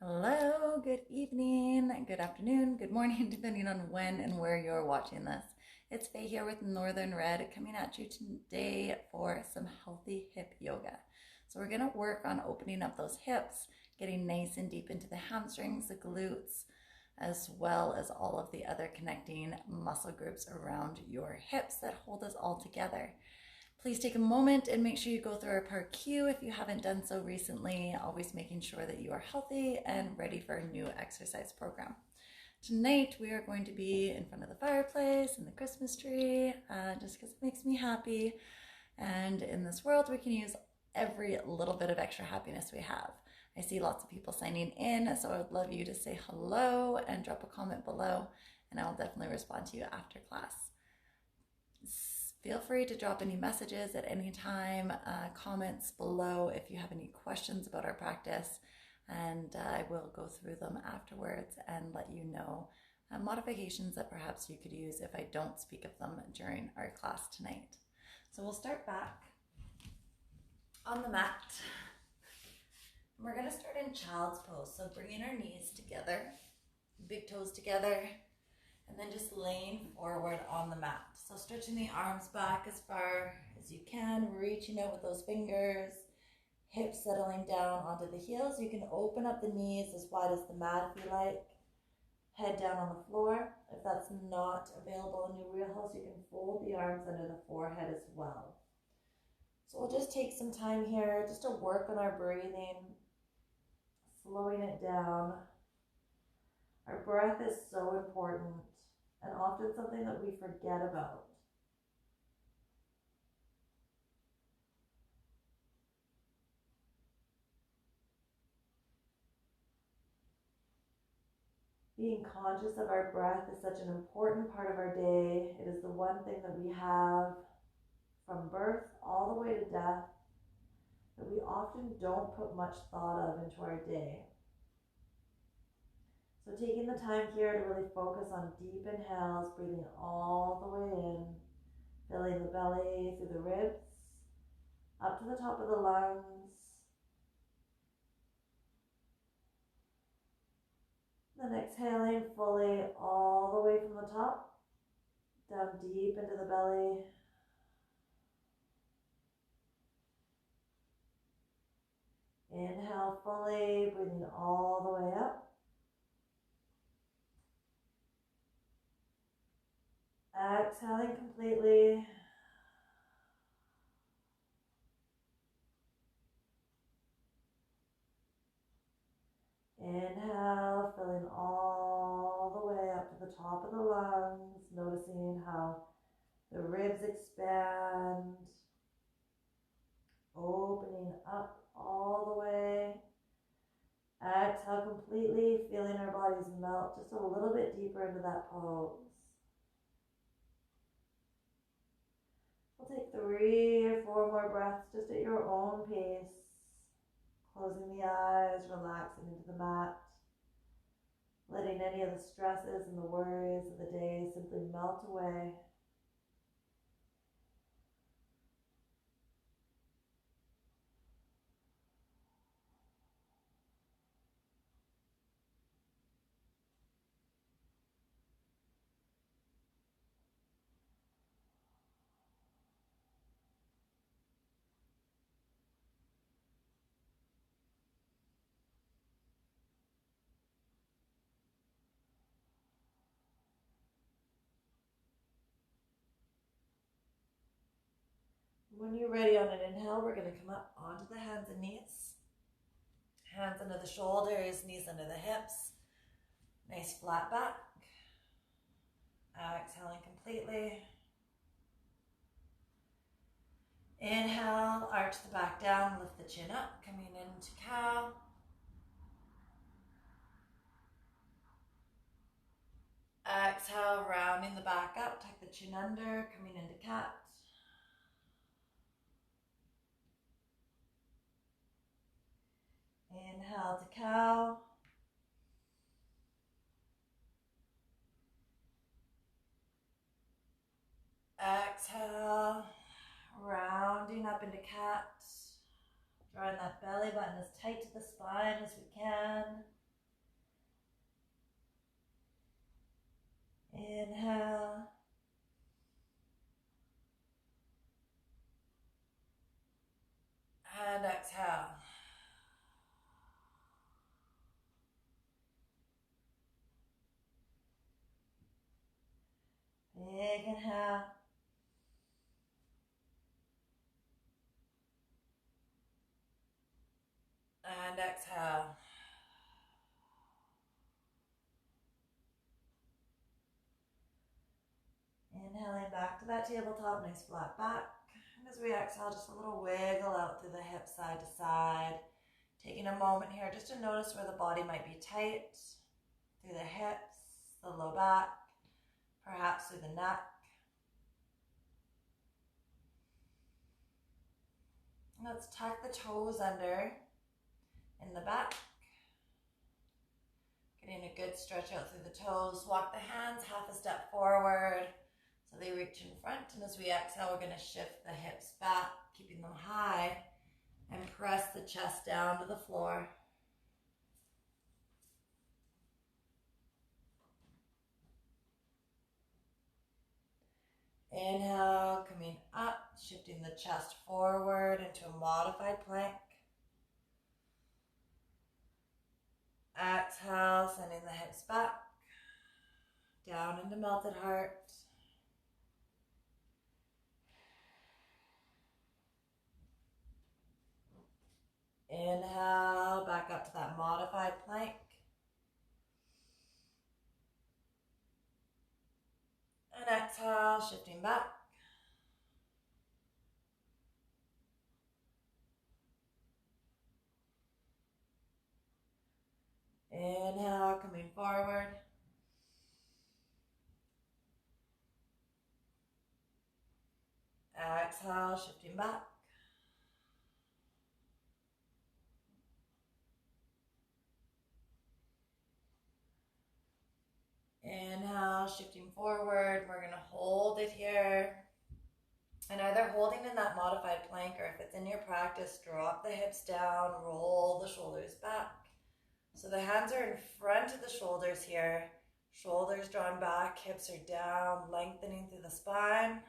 Hello, good evening, good afternoon, good morning, depending on when and where you're watching this. It's Faye here with Northern Red coming at you today for some healthy hip yoga. So we're going to work on opening up those hips, getting nice and deep into the hamstrings, the glutes, as well as all of the other connecting muscle groups around your hips that hold us all together. Please take a moment and make sure you go through our Part Q if you haven't done so recently, always making sure that you are healthy and ready for a new exercise program. Tonight we are going to be in front of the fireplace and the Christmas tree, just because it makes me happy. And in this world, we can use every little bit of extra happiness we have. I see lots of people signing in, so I would love you to say hello and drop a comment below, and I will definitely respond to you after class. Feel free to drop any messages at any time, comments below if you have any questions about our practice, and I will go through them afterwards and let you know modifications that perhaps you could use if I don't speak of them during our class tonight. So we'll start back on the mat. We're going to start in child's pose, so bringing our knees together, big toes together, and then just laying forward on the mat. So stretching the arms back as far as you can, reaching out with those fingers, hips settling down onto the heels. You can open up the knees as wide as the mat if you like. Head down on the floor. If that's not available in your wheelhouse, you can fold the arms under the forehead as well. So we'll just take some time here just to work on our breathing, slowing it down. Our breath is so important and often something that we forget about. Being conscious of our breath is such an important part of our day. It is the one thing that we have from birth all the way to death that we often don't put much thought of into our day. So taking the time here to really focus on deep inhales, breathing all the way in, filling the belly through the ribs, up to the top of the lungs. Then exhaling fully all the way from the top, down deep into the belly. Inhale fully, breathing all the way up. Exhaling completely. Inhale, filling all the way up to the top of the lungs, noticing how the ribs expand, opening up all the way. Exhale completely, feeling our bodies melt just a little bit deeper into that pose. We'll take 3 or 4 more breaths just at your own pace. Closing the eyes, relaxing into the mat. Letting any of the stresses and the worries of the day simply melt away. When you're ready on an inhale, we're going to come up onto the hands and knees. Hands under the shoulders, knees under the hips. Nice flat back. Exhaling completely. Inhale, arch the back down, lift the chin up, coming into cow. Exhale, rounding the back up, tuck the chin under, coming into cat. Inhale to cow. Exhale, rounding up into cat. Drawing that belly button as tight to the spine as we can. Big inhale. And exhale. Inhaling back to that tabletop, nice flat back. And as we exhale, just a little wiggle out through the hips side to side. Taking a moment here just to notice where the body might be tight, through the hips, the low back, perhaps through the neck. Let's tuck the toes under in the back. Getting a good stretch out through the toes. Walk the hands half a step forward so they reach in front. And as we exhale, we're going to shift the hips back, keeping them high, and press the chest down to the floor. Inhale, coming up, shifting the chest forward into a modified plank. Exhale, sending the hips back, down into melted heart. Inhale, back up to that modified plank. And exhale, shifting back. Inhale, coming forward. Exhale, shifting back. Inhale, shifting forward. We're going to hold it here. And either holding in that modified plank, or if it's in your practice, drop the hips down, roll the shoulders back. So the hands are in front of the shoulders here. Shoulders drawn back, hips are down, lengthening through the spine.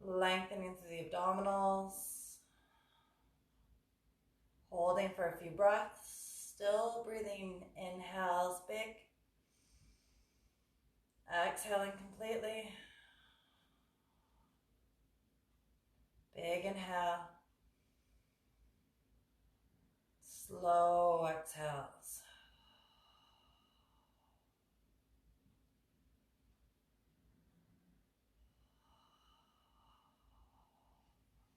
Lengthening through the abdominals. Holding for a few breaths. Still breathing. Inhales big. Exhaling completely. Big inhale. Slow exhales.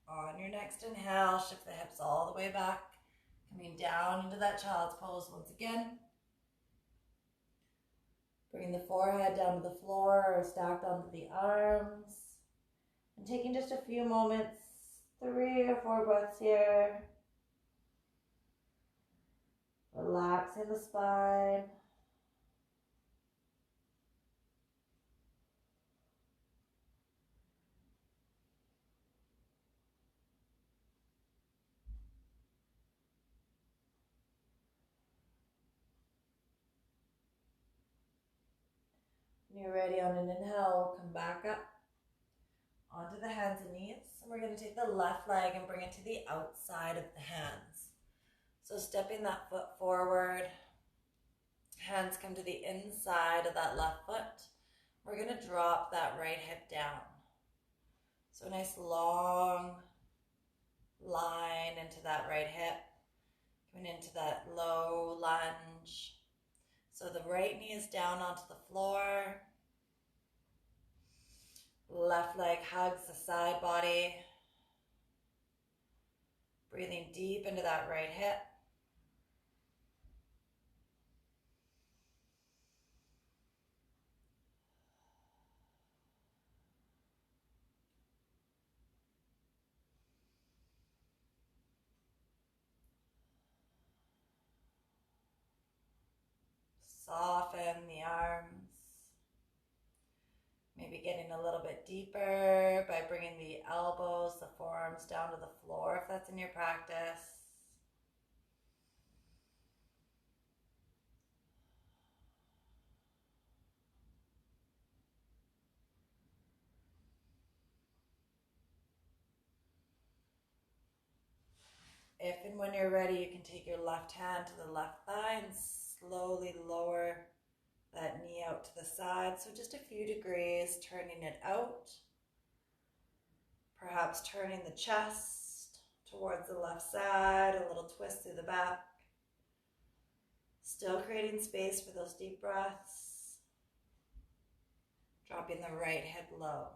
On your next inhale, shift the hips all the way back. Coming down into that child's pose once again. Bringing the forehead down to the floor or stacked onto the arms. And taking just a few moments, 3 or 4 breaths here. Relaxing the spine. When you're ready on an inhale, we'll come back up onto the hands and knees. And we're going to take the left leg and bring it to the outside of the hands. So stepping that foot forward, hands come to the inside of that left foot. We're going to drop that right hip down. So a nice long line into that right hip, coming into that low lunge. So the right knee is down onto the floor. Left leg hugs the side body. Breathing deep into that right hip. Soften the arms. Maybe getting a little bit deeper by bringing the elbows, the forearms down to the floor if that's in your practice. If and when you're ready, you can take your left hand to the left thigh and slowly lower that knee out to the side, so just a few degrees, turning it out. Perhaps turning the chest towards the left side, a little twist through the back. Still creating space for those deep breaths. Dropping the right hip low.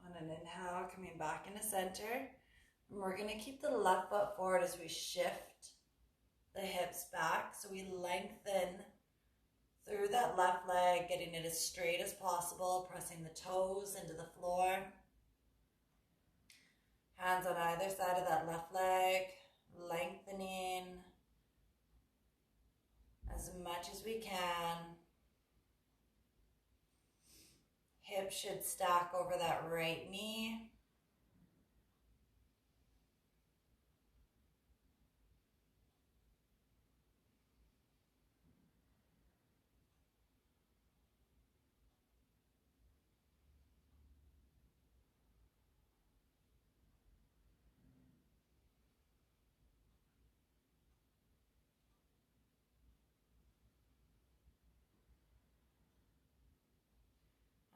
On an inhale, coming back into center. And we're going to keep the left foot forward as we shift the hips back. So we lengthen through that left leg, getting it as straight as possible, pressing the toes into the floor. Hands on either side of that left leg, lengthening as much as we can. Hips should stack over that right knee.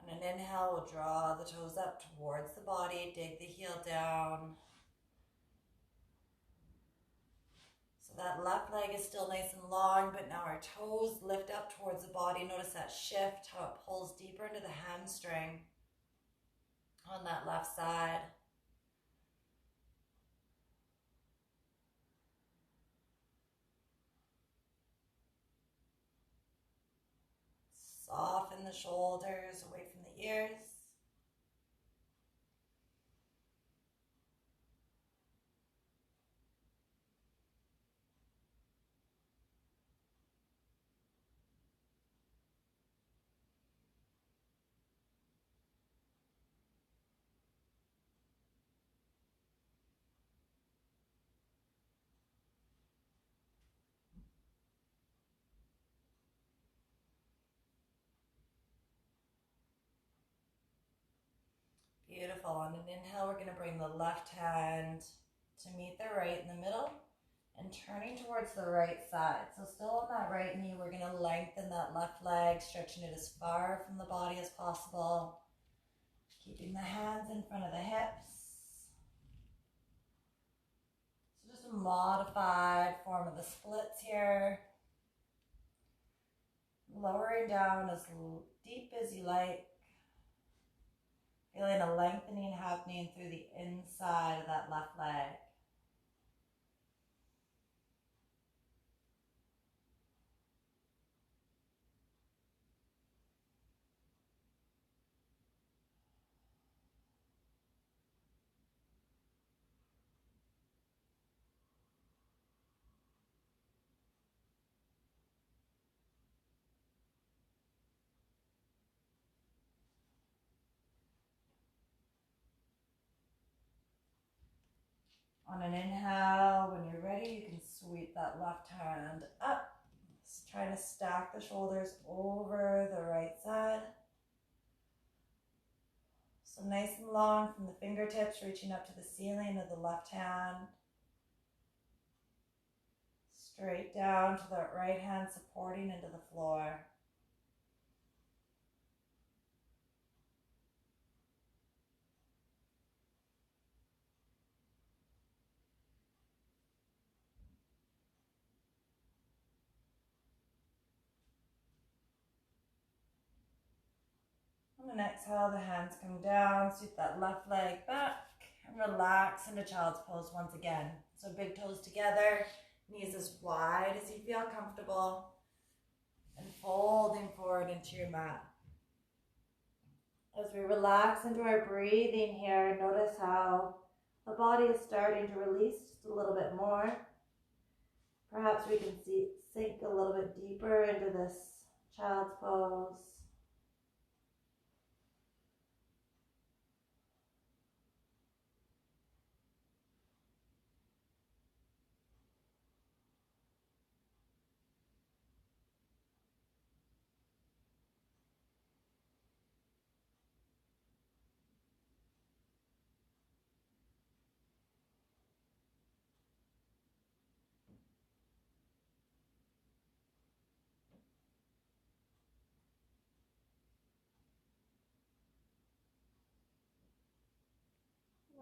On an inhale, we'll draw the toes up towards the body, dig the heel down. So that left leg is still nice and long, but now our toes lift up towards the body. Notice that shift, how it pulls deeper into the hamstring on that left side. Soften the shoulders away from the ears. Beautiful. On an inhale, we're going to bring the left hand to meet the right in the middle and turning towards the right side. So still on that right knee, we're going to lengthen that left leg, stretching it as far from the body as possible. Keeping the hands in front of the hips. So just a modified form of the splits here. Lowering down as deep as you like. Feeling a lengthening happening through the inside of that left leg. On an inhale, when you're ready, you can sweep that left hand up. Just trying to stack the shoulders over the right side. So nice and long from the fingertips, reaching up to the ceiling of the left hand. Straight down to the right hand, supporting into the floor. On an exhale, the hands come down, sweep that left leg back, and relax into child's pose once again. So big toes together, knees as wide as you feel comfortable, and folding forward into your mat. As we relax into our breathing here, notice how the body is starting to release just a little bit more. Perhaps we can sink a little bit deeper into this child's pose.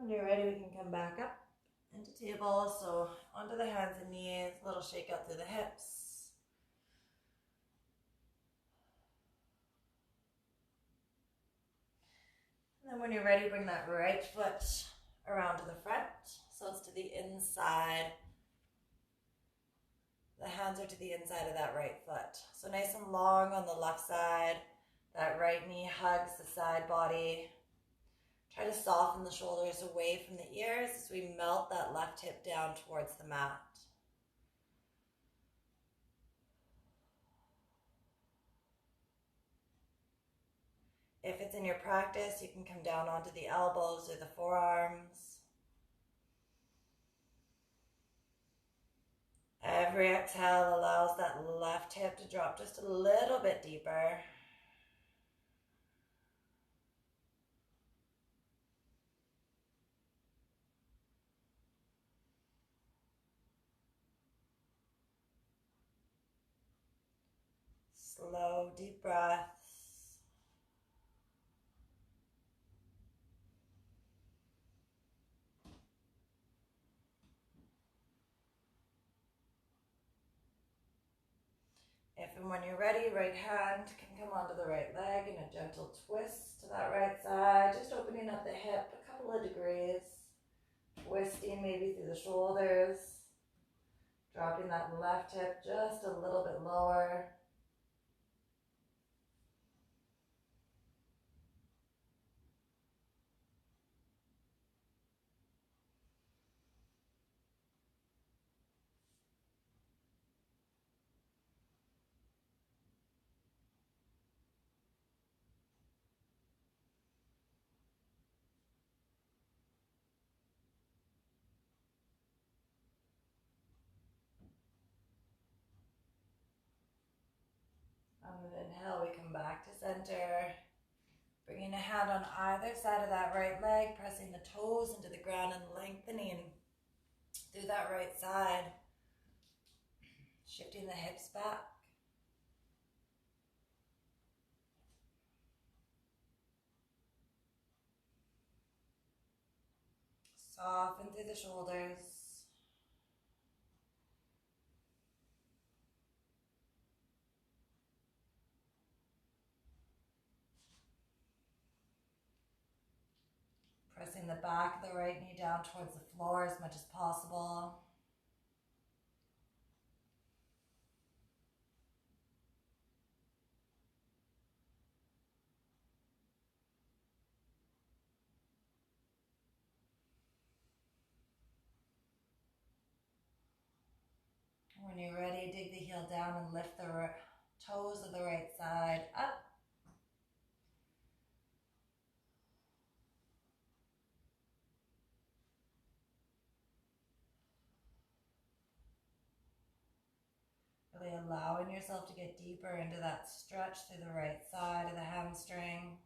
When you're ready, we can come back up into table. So onto the hands and knees, a little shake out through the hips. And then when you're ready, bring that right foot around to the front. So it's to the inside. The hands are to the inside of that right foot. So nice and long on the left side. That right knee hugs the side body. Try to soften the shoulders away from the ears as we melt that left hip down towards the mat. If it's in your practice, you can come down onto the elbows or the forearms. Every exhale allows that left hip to drop just a little bit deeper. Slow, deep breaths. If and when you're ready, right hand can come onto the right leg in a gentle twist to that right side, just opening up the hip a couple of degrees, twisting maybe through the shoulders, dropping that left hip just a little bit lower. On an inhale, we come back to center. Bringing a hand on either side of that right leg, pressing the toes into the ground and lengthening through that right side. Shifting the hips back. Soften through the shoulders. Pressing the back of the right knee down towards the floor as much as possible. When you're ready, dig the heel down and lift the toes of the right side up. Really allowing yourself to get deeper into that stretch through the right side of the hamstring.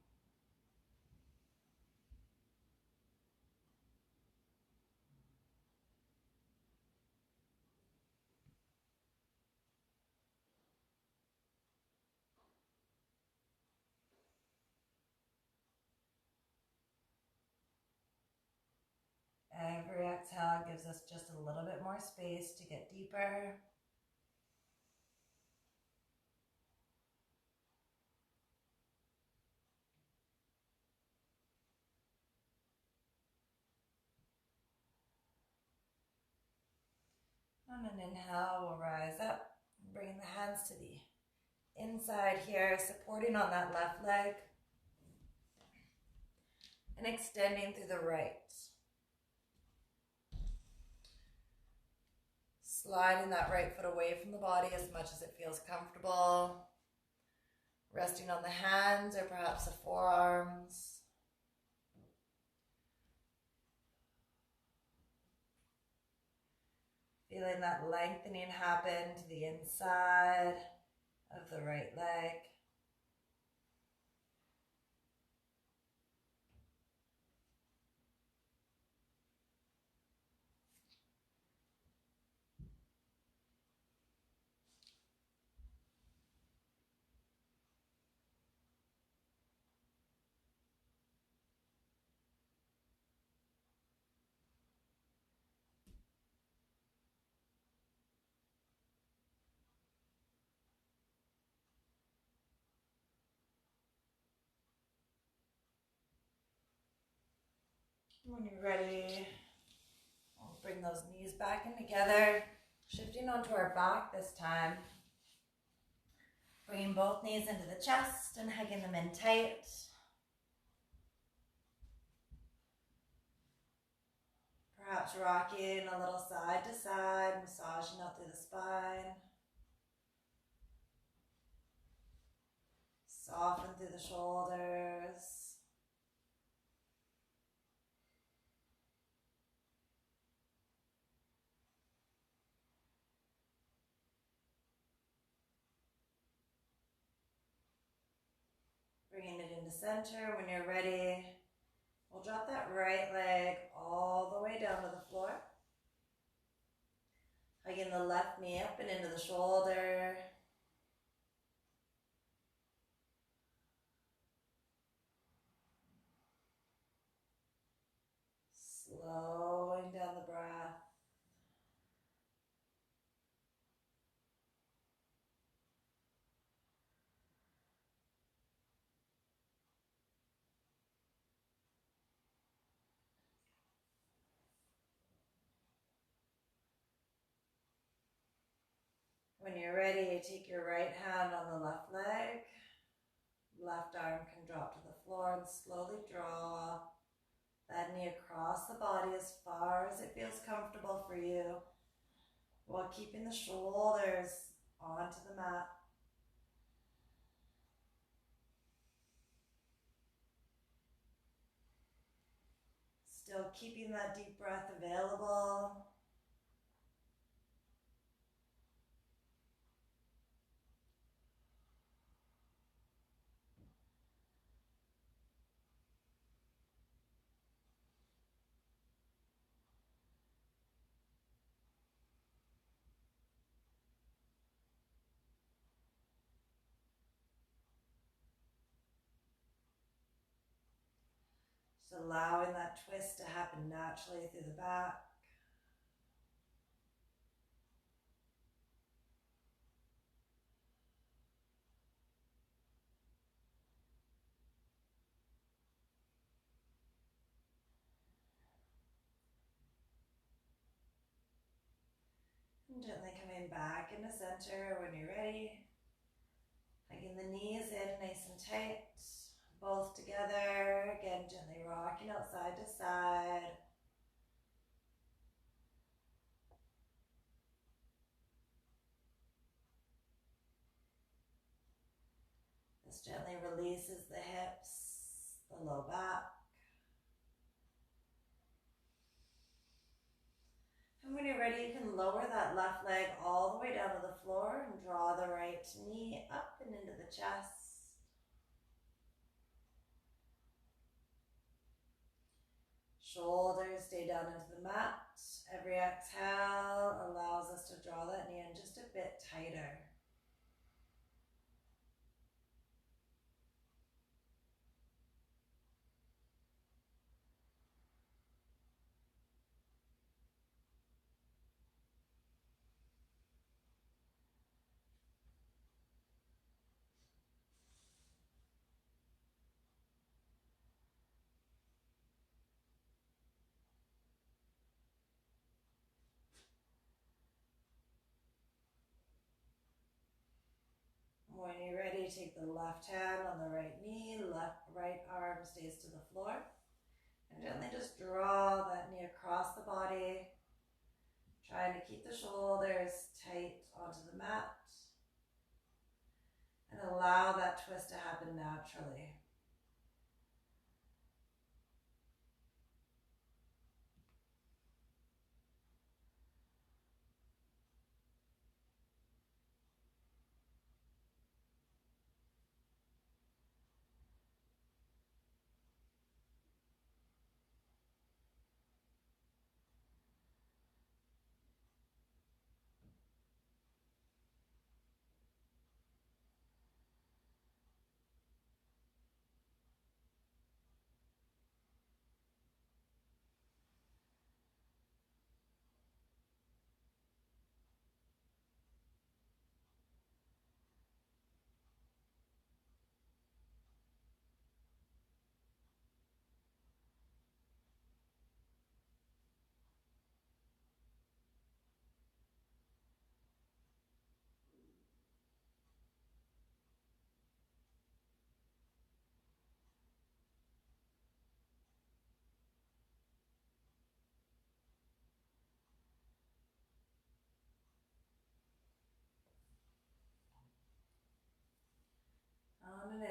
Every exhale gives us just a little bit more space to get deeper. On an inhale, we'll rise up, bringing the hands to the inside here, supporting on that left leg, and extending through the right. Sliding that right foot away from the body as much as it feels comfortable. Resting on the hands or perhaps the forearms. Feeling that lengthening happen to the inside of the right leg. When you're ready, we'll bring those knees back in together, shifting onto our back this time. Bringing both knees into the chest and hugging them in tight. Perhaps rocking a little side to side, massaging out through the spine. Soften through the shoulders. Bringing it into center. When you're ready, we'll drop that right leg all the way down to the floor. Hugging the left knee up and into the shoulder. Slowing down the breath. When you're ready, take your right hand on the left leg. Left arm can drop to the floor and slowly draw that knee across the body as far as it feels comfortable for you, while keeping the shoulders onto the mat. Still keeping that deep breath available. Just allowing that twist to happen naturally through the back. And gently coming back into center when you're ready. Hugging the knees in nice and tight. Both together. Again, gently rocking out side to side. This gently releases the hips, the low back. And when you're ready, you can lower that left leg all the way down to the floor and draw the right knee up and into the chest. Shoulders stay down into the mat. Every exhale allows us to draw that knee in just a bit tighter. When you're ready, take the left hand on the right knee, right arm stays to the floor. And gently just draw that knee across the body, trying to keep the shoulders tight onto the mat. And allow that twist to happen naturally.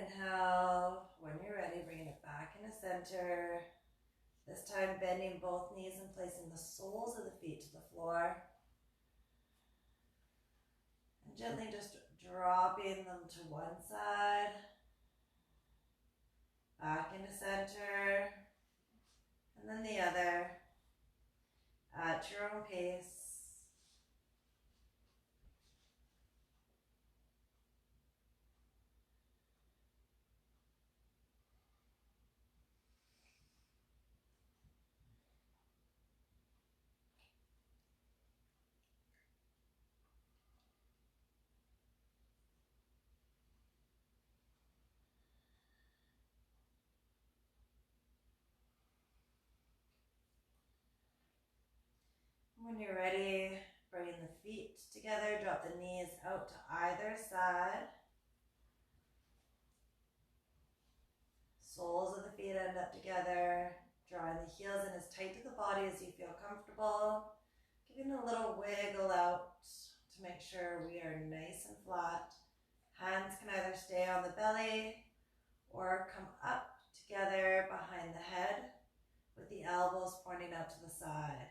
inhale. When you're ready, bringing it back into center. This time bending both knees and placing the soles of the feet to the floor. And gently just dropping them to one side. Back into center. And then the other. At your own pace. When you're ready, bring the feet together, drop the knees out to either side. Soles of the feet end up together, drawing the heels in as tight to the body as you feel comfortable. Giving a little wiggle out to make sure we are nice and flat. Hands can either stay on the belly or come up together behind the head with the elbows pointing out to the side.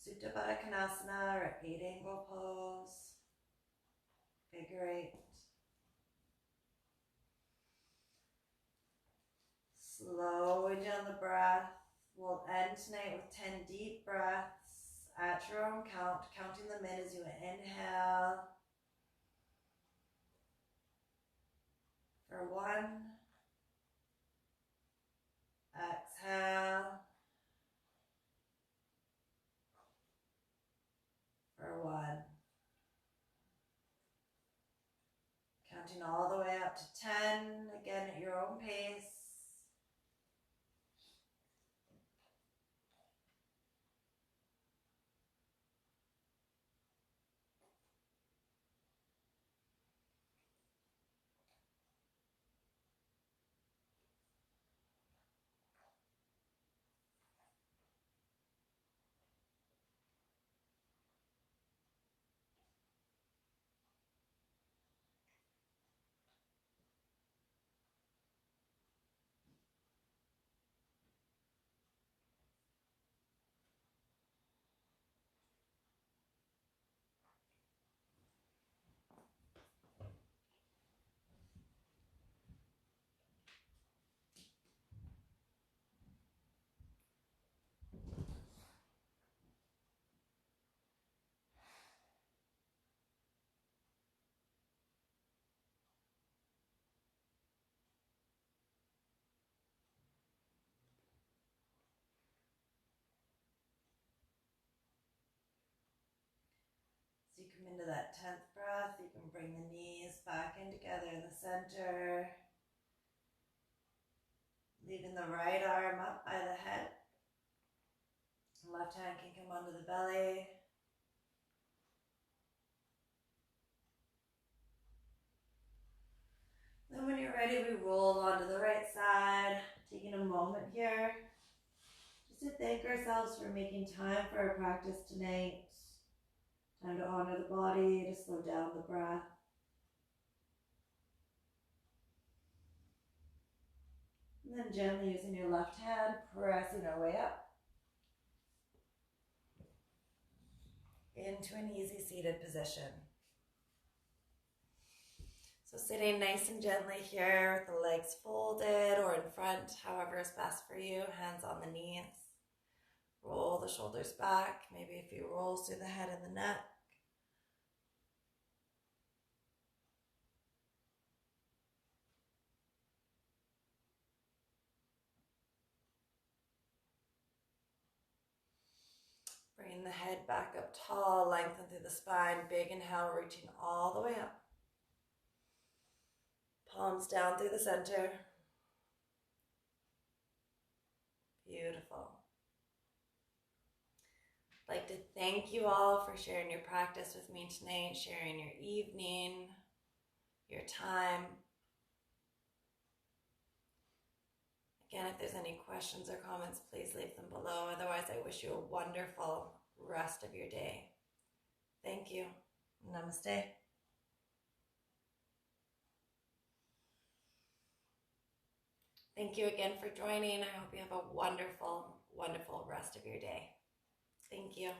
Supta Baddha Konasana, or 8-angle pose, figure 8. Slowing down the breath. We'll end tonight with 10 deep breaths at your own count, counting them in as you inhale. For 1, exhale. For 1. Counting all the way up to 10, again at your own pace. So you come into that 10th breath, you can bring the knees back in together in the center. Leaving the right arm up by the head. Left hand can come onto the belly. Then when you're ready, we roll onto the right side, taking a moment here just to thank ourselves for making time for our practice tonight. Time to honor the body, to slow down the breath. And then gently using your left hand, pressing our way up into an easy seated position. So sitting nice and gently here with the legs folded or in front, however is best for you, hands on the knees. Roll the shoulders back, maybe a few rolls through the head and the neck. Bring the head back up tall, lengthen through the spine, big inhale, reaching all the way up. Palms down through the center. Beautiful. I'd like to thank you all for sharing your practice with me tonight, sharing your evening, your time. Again, if there's any questions or comments, please leave them below. Otherwise, I wish you a wonderful rest of your day. Thank you. Namaste. Thank you again for joining. I hope you have a wonderful, wonderful rest of your day. Thank you.